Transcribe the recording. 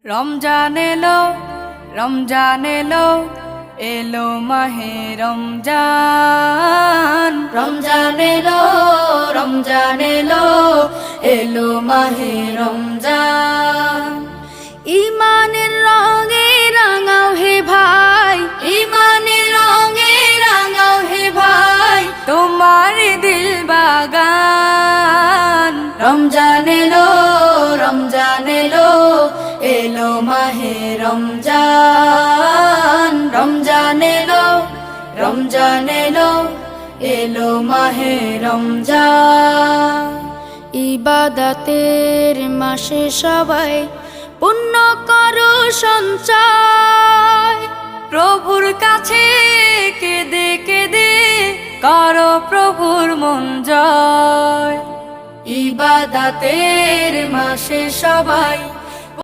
রমজান এলো, রমজান এলো, এলো মাহে রমজান। রমজান এলো, রমজান এলো, এলো মাহে রমজান। ইমানের রঙে রাঙাও হে ভাই, ইমানের রঙে রাঙাও হে ভাই, তোমার দিল বাগান। রমজান এলো, রমজান এলো, এলো মাহে রমজান। রমজান এলো, রমজান এলো, এলো মাহে রমজান। ইবাদতের মাসে সবাই পুণ্য করো সঞ্চয়, প্রভুর কাছে কেঁদে কেঁদে করো প্রভুর মন জয়। ইবাদতের মাসে সবাই